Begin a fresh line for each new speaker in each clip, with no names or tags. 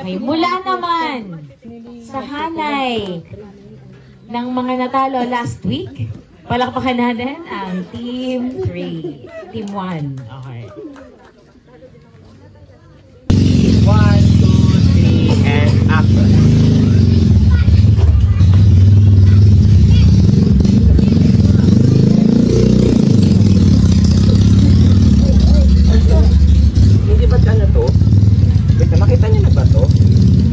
Okay, mula naman sa hanay ng mga natalo last week, palakpakan natin ang Team 3. Team 1. Okay.
1, 2, 3, and action. Hindi ba't ano to? Wait, nakita niyo na ba to?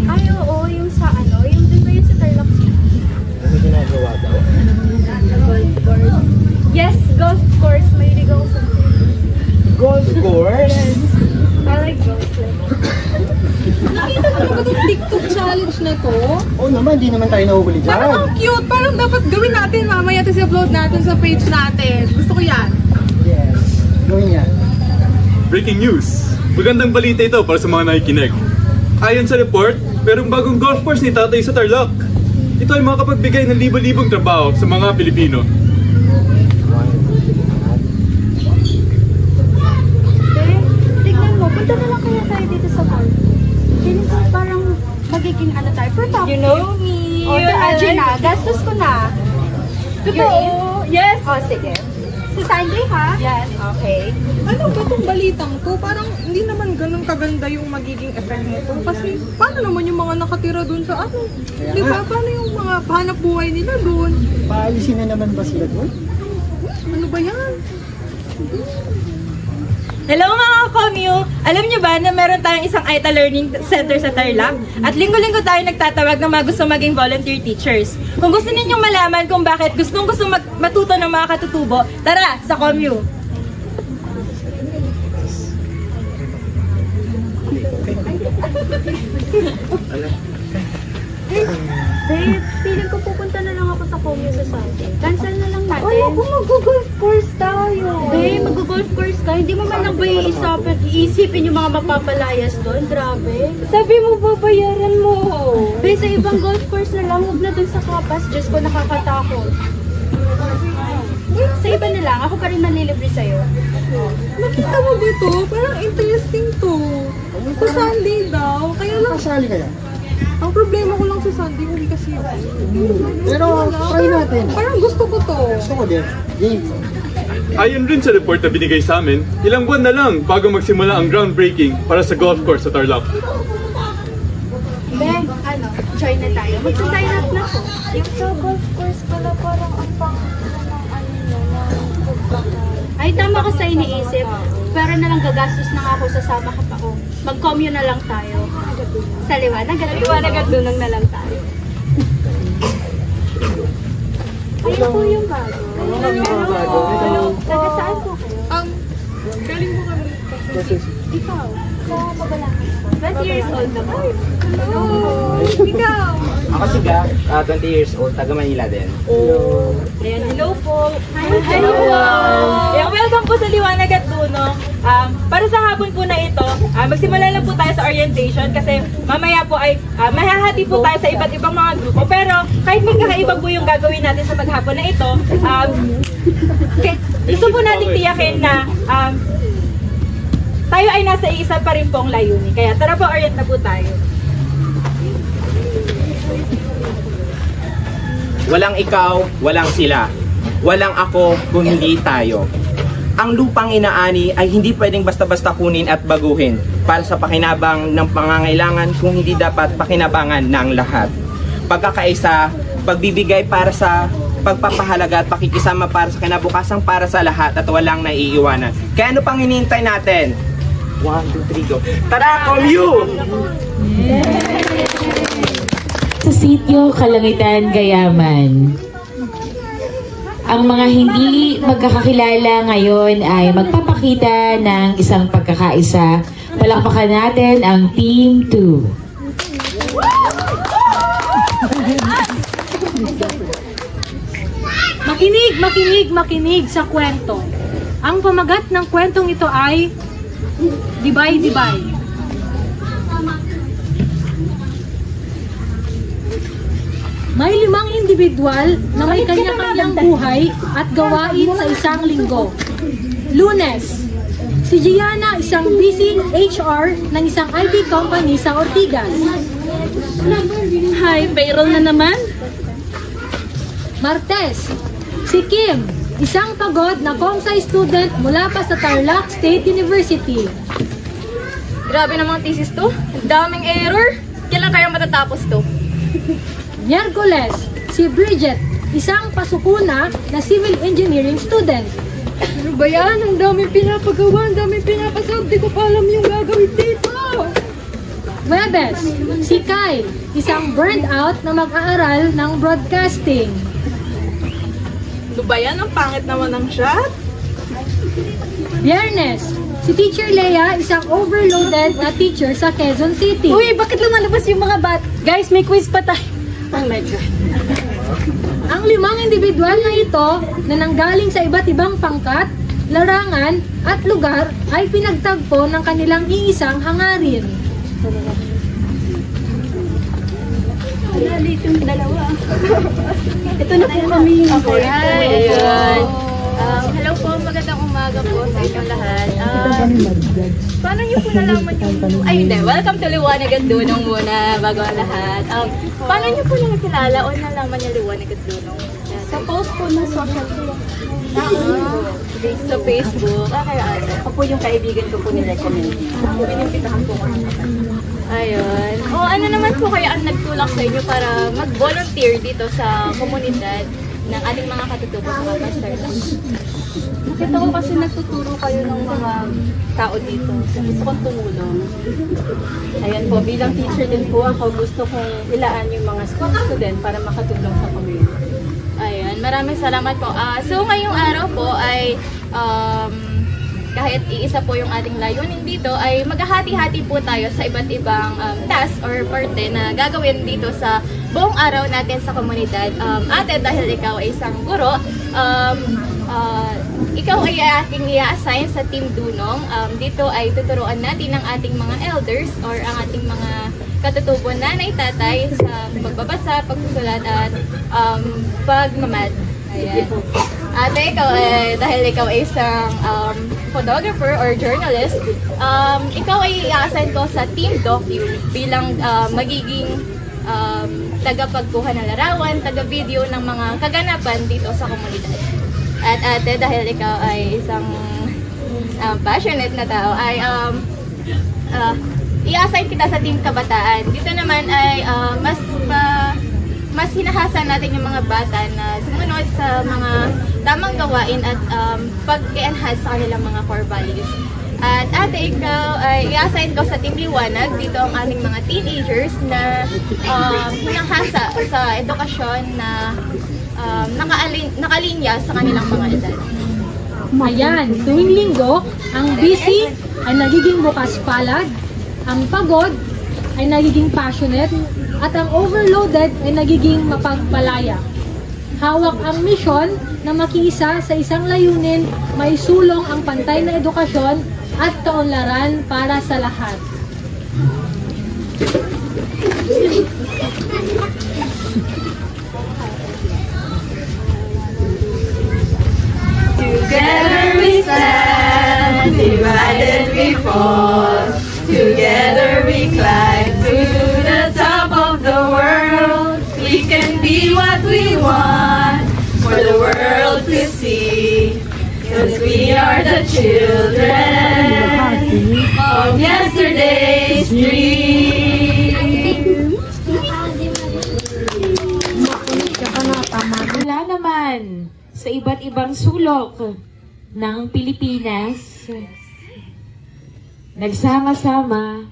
Ay, oo, yung sa ano, yung din ba yun sa Tarlac City?
Ano ginagawa daw?
Golf course. Yes, golf course. May ligaw sa
Golf course?
I like golf course.
Nakita mo ba itong TikTok challenge na to?
Oo naman, hindi naman tayo nahuhuli dyan.
Parang ang cute. Parang dapat gawin natin mamaya at i-upload natin sa page natin. Gusto ko yan.
Yes, gawin yan.
Breaking news! Magandang balita ito para sa mga nakikinig. Ayon sa report, merong bagong golf course ni Tatay sa Tarlac. Ito ay makapagbigay ng libo-libong trabaho sa mga Pilipino.
Tignan mo, punta na lang kaya tayo dito sa golf. Feeling ko parang magiging ano tayo, productive.
You know me.
O, imagine na, gastos ko na.
Totoo. Yes.
O, sige. Si Sandy, ha?
Yes.
Okay.
Ano ba itong balitang to? Parang hindi naman ganun kaganda yung magiging effect nito. Kasi paano naman yung mga nakatira dun sa ano? Di ba? Paano yung mga hanap buhay nila dun?
Paalisin na naman ba sila doon?
Ano ba yan?
Hello mga komyu! Alam niyo ba na meron tayong isang AITA Learning Center sa Tarlac? At linggo-linggo tayo nagtatawag ng mga gusto maging volunteer teachers. Kung gusto ninyong malaman kung bakit gustong matuto ng mga katutubo, tara sa komyu!
Babe, feeling ko pupunta na lang ako sa Comyo sa Sunday. Cancel na lang natin. Ay, ako mag-golf course tayo. Babe, mag-golf course ka. Hindi mo man lang ba iisipin yung mga mapapalayas doon? Grabe. Sabi mo, babayaran mo. Babe, sa ibang golf course na lang. Huwag na doon sa Kapas. Diyos ko, nakakatakot. Sa iba na lang. Ako pa rin manlilibre sa'yo.
Nakita mo ba ito? Parang interesting to. Sa Sunday daw. Kaya lang,
Kasali kaya?
ang problema ko lang sa Sunday, hindi kasi yun.
Pero try natin.
Parang gusto ko to.
Gusto ko din. Game.
Ayon rin sa report na binigay sa amin, ilang buwan na lang bago magsimula ang groundbreaking para sa golf course sa Tarlac.
Ben, ano, join na tayo. Magsa-sign up na ko. Yung sa golf course pala parang ang ay, tama ka sa iniisip. Pero na lang gagastos na nga ako, sasama ka pa ako. Mag-commune na lang tayo. Sa liwanag at dunong na lang tayo. Ayun po yung bago. Taga saan po kayo?
Galing mo kami.
Ikaw, sa Mabalaki. 20 years old na ba?
Hello! Ikaw!
Ako si Ga, 20 years old, taga Manila din.
Ayan, hello po!
Hello!
Ayan, welcome po sa Liwanag at Dunong. Para sa hapon po na ito, magsimula lang po tayo sa orientation kasi mamaya po ay mahahati po tayo sa iba't ibang mga grupo. Pero kahit magkakaiba po yung gagawin natin sa maghapon na ito, gusto po natin tiyakin na tayo ay nasa iisa pa rin pong layunin. Kaya tara po, orient na po tayo.
Walang ikaw, walang sila. Walang ako kung hindi tayo. Ang lupang inaani ay hindi pwedeng basta-basta kunin at baguhin para sa pakinabang ng pangangailangan kung hindi dapat pakinabangan ng lahat. Pagkakaisa, pagbibigay para sa pagpapahalaga at pakikisama para sa kinabukasan para sa lahat at walang naiiwanan. Kaya ano pang hinihintay natin? 1, 2, 3, go. Tara, komyu!
Sa sitio Kalangitan, Gayaman, ang mga hindi magkakakilala ngayon ay magpapakita ng isang pagkakaisa. Palakpakan natin ang Team 2.
Makinig sa kwento. Ang pamagat ng kwentong ito ay Dibay-Dibay. May 5 individual na may kanya-kanyang buhay at gawain sa isang linggo. Lunes, Si Gianna, isang busy HR ng isang IT company sa Ortigas.
Hi, payroll na naman.
Martes, si Kim, isang pagod na Comsci student mula pa sa Tarlac State University.
Grabe namang thesis to. Ang daming error. Kailan kaya matatapos to?
Miyerkules, si Bridget, isang pasukuna na civil engineering student.
Ano ba yan? Ang daming pinapagawa, ang daming pinapasab. Di ko pa alam yung gagawin dito.
Webes, si Kyle, isang burned out na mag-aaral ng broadcasting.
Ano ba yan? Ang pangit naman ng shot.
Biyernes, si Teacher Leia, isang overloaded na teacher sa Quezon City.
Uy, bakit lumalabas yung mga bat? Guys, may quiz pa tayo. Oh my God.
Ang 5 individual na ito na nanggaling sa iba't ibang pangkat, larangan at lugar ay pinagtagpo ng kanilang iisang hangarin.
Dito yung dalawa. Ito na po kami. Okay. Ayun. Hello po, magandang umaga po sa inyong lahat. Paano niyo po nalaman yung... Ay, hindi. Welcome to Liwanag at Dunong muna bago ang lahat. Paano niyo po nakilala o nalaman niyo Liwanag at Dunong? Sa post po ng social media. Sa Facebook. Kaya ate. Ako po yung kaibigan ko po ni-recommend. Pinimpitahan po kami. Ayun. O ano naman po kaya ang nagtulak sa inyo para mag-volunteer dito sa komunidad ng ating mga katutubo sa Master Lang? Nakita ko kasi nagtuturo kayo ng mga tao dito. Gusto kong tumulong. Ayan po, bilang teacher din po ako, gusto kong ilaan yung mga student para makatulong sa community. Ayan, maraming salamat po. So ngayong araw po ay kahit iisa po yung ating layunin dito ay maghahati-hati po tayo sa iba't ibang task or parte na gagawin dito sa buong araw natin sa komunidad. Ate, dahil ikaw ay isang guro, ikaw ay ating i-assign sa Team Dunong. Dito ay tuturuan natin ang ating mga elders or ang ating mga katutubo nanay, tatay sa pagbabasa, pagsusulat at pagmamad. Ayan. Ate, ikaw dahil ikaw ay isang photographer or journalist, ikaw ay i-assign ko sa Team Docu bilang magiging tagapagkuha ng larawan, taga-video ng mga kaganapan dito sa komunidad. At ate, dahil ikaw ay isang passionate na tao, ay i-assign kita sa Team Kabataan. Dito naman ay mas hinahasan natin yung mga bata na sumunod sa mga tamang gawain at pag-enhance sa kanilang mga core values. At ate, ikaw ay i-assign ko sa Team Liwanag. Dito ang aming mga teenagers na hinahasa sa edukasyon na nakalinya sa kanilang mga edad.
Ayan, tuwing linggo, ang busy ay nagiging bukas palad, ang pagod ay nagiging passionate, at ang overloaded ay nagiging mapagpalaya. Hawak ang misyon na makiisa sa isang layunin, may sulong ang pantay na edukasyon at kaunlaran para sa lahat.
Together we stand, divided we fall. Together we climb to the top of the world. We can be what we want for the world to see. Cause we are the children of yesterday's dream.
Mula naman sa iba't ibang sulok ng Pilipinas, nagsama-sama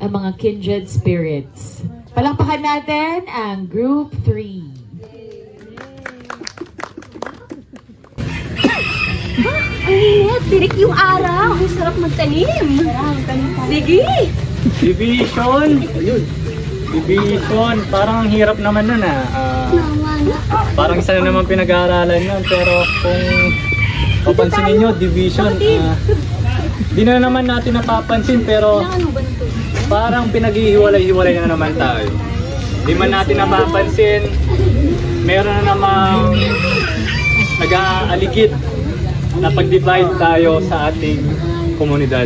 ang mga kindred spirits. Palakpakan natin ang Group 3.
Ang init, tirik yung araw. Ang sarap magtanim. Sige.
Division! Division! Parang ang hirap naman nun parang isa na naman pinag-aaralan nun. Pero kung papansinin nyo, division. Di na naman natin napapansin pero parang pinag-ihiwalay-hiwalay na naman tayo. Di man natin napapansin, meron na namang nag-aaligid napag-divide tayo sa ating komunidad.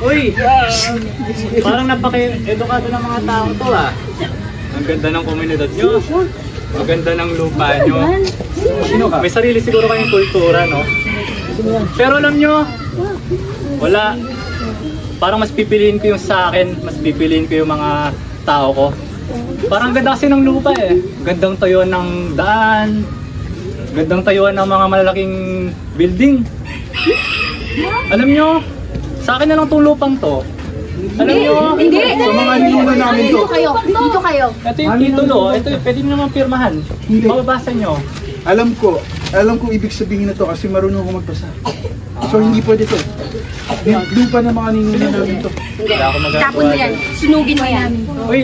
Uy! Parang napaka-edukado ng mga tao to ah. Ang ganda ng komunidad nyo. Ang ganda ng lupa nyo. May sarili siguro kayong kultura, no? Pero alam nyo, wala. Parang mas pipiliin ko yung sa akin, mas pipiliin ko yung mga tao ko. Parang ganda kasi ng lupa eh. Gandang tayuan ng daan. Gandang tayuan ng mga malalaking building. Alam nyo, sa akin na lang itong lupang to. Alam nyo, sa mga nino namin to.
Dito kayo.
Ito yung titulo, ito pwede nyo naman pirmahan. Mababasa nyo.
Alam ko ibig sabihin na to kasi marunong ako magbasa. So hindi pwede to. Lupa ng mga ninong namin to.
Wala ako magagawa.
Tapon mo yan. Sunugin mo yan.
Uy,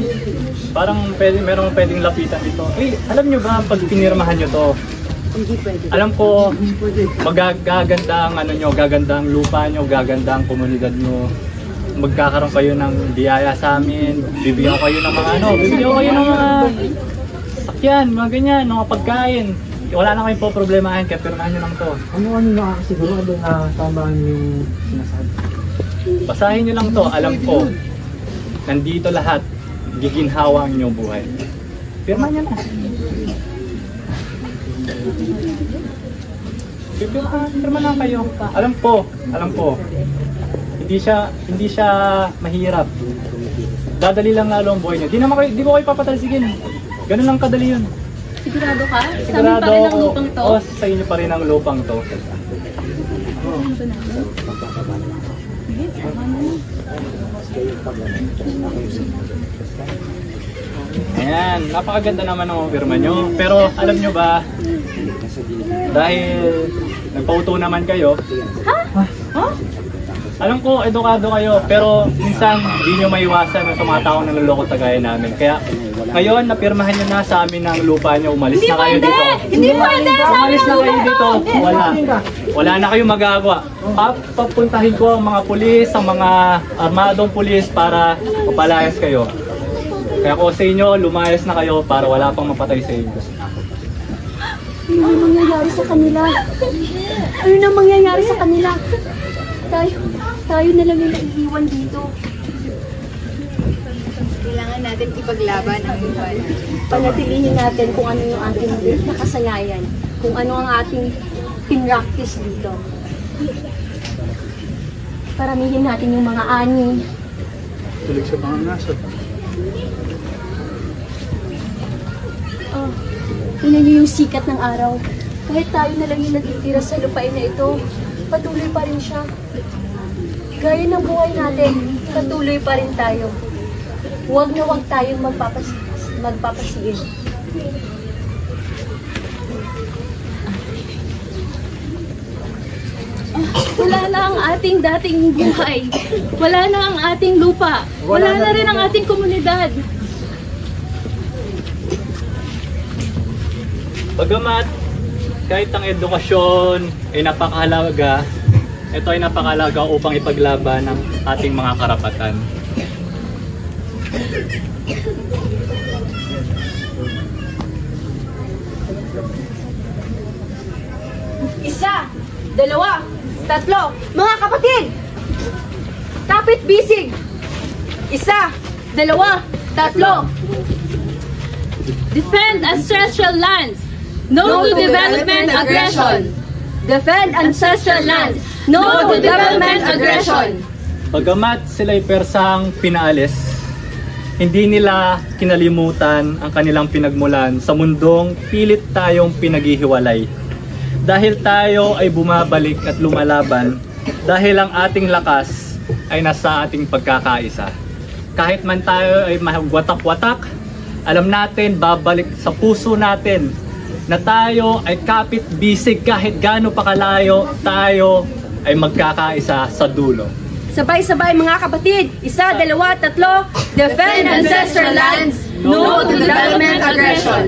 parang merong pwedeng lapitan dito. Uy, alam nyo ba pag pinirmahan nyo to?
Hindi pwede.
Alam ko, magaganda ang ano nyo, gaganda ang lupa nyo, gaganda ang komunidad nyo. Magkakaroon kayo ng biyaya sa amin, bibigyan ko kayo ng mga bibigyan ko kayo ng mga sakyan, mga ganyan, mga pagkain. Wala na kayong po problemahin, kaya pirmahan nyo lang to.
Ano nakakasiguro doon na tambahan yung sinasabi?
Basahin nyo lang to, alam ko. Nandito lahat, giginhawa ang inyong buhay. Pirmahan nyo na. Pirma lang kayo. Alam ko. Hindi siya mahirap. Dadali lang lalo ang buhay niyo. Di ko kayo papatalsigin. Ganun lang kadali yun.
Sigurado ka?
Sigurado
sa amin pa rin ang lupang to?
Oo, sa inyo pa rin ang lupang to. Ayan, napakaganda naman ng pirma nyo. Pero alam nyo ba, dahil nagpauto naman kayo, alam ko, edukado kayo, pero minsan hindi nyo maiwasan sa mga taong naluloko kagaya namin. Kaya ngayon, napirmahan nyo na sa amin ng lupa nyo, umalis na kayo dito.
Hindi pwede!
Umalis na kayo dito, wala na kayong magagawa. Papuntahin ko ang mga pulis, ang mga armadong pulis para mapalayas kayo. Kaya ko sa inyo, lumayas na kayo para wala pang mapatay sa inyo.
Ano na mangyayari sa kanila? Ano na mangyayari sa kanila? Tayo na lang yung naiiwan dito.
Kailangan natin ipaglaban ang buhay.
Panatilihin natin kung ano yung ating nakasanayan. Kung ano ang ating pinractice dito. Paramihin natin yung mga ani.
Tulig sa mga nasa.
Tingnan niyo yung sikat ng araw. Kahit tayo na lang yung nagtitira sa lupain na ito, patuloy pa rin siya. Gaya ng buhay natin, patuloy pa rin tayo. Huwag na huwag tayong magpapasigil. Wala na ang ating dating buhay. Wala na ang ating lupa. Wala na rin ang ating komunidad.
Bagamat kahit ang edukasyon ay napakahalaga, ito ay napakahalaga upang ipaglaban ang ating mga karapatan.
Isa, dalawa, tatlo, mga kapatid! Kapit bisig! Isa, dalawa, tatlo! Defend ancestral lands! No to development aggression! Defend ancestral lands! No to development aggression!
Bagamat sila'y persang pinaalis, hindi nila kinalimutan ang kanilang pinagmulan sa mundong pilit tayong pinaghihiwalay. Dahil tayo ay bumabalik at lumalaban, dahil ang ating lakas ay nasa ating pagkakaisa. Kahit man tayo ay magwatak-watak, alam natin, babalik sa puso natin na tayo ay kapit-bisig kahit gaano pa kalayo, tayo ay magkakaisa sa dulo.
Sabay-sabay mga kapatid, isa, dalawa, tatlo, defend ancestral lands, no to development aggression.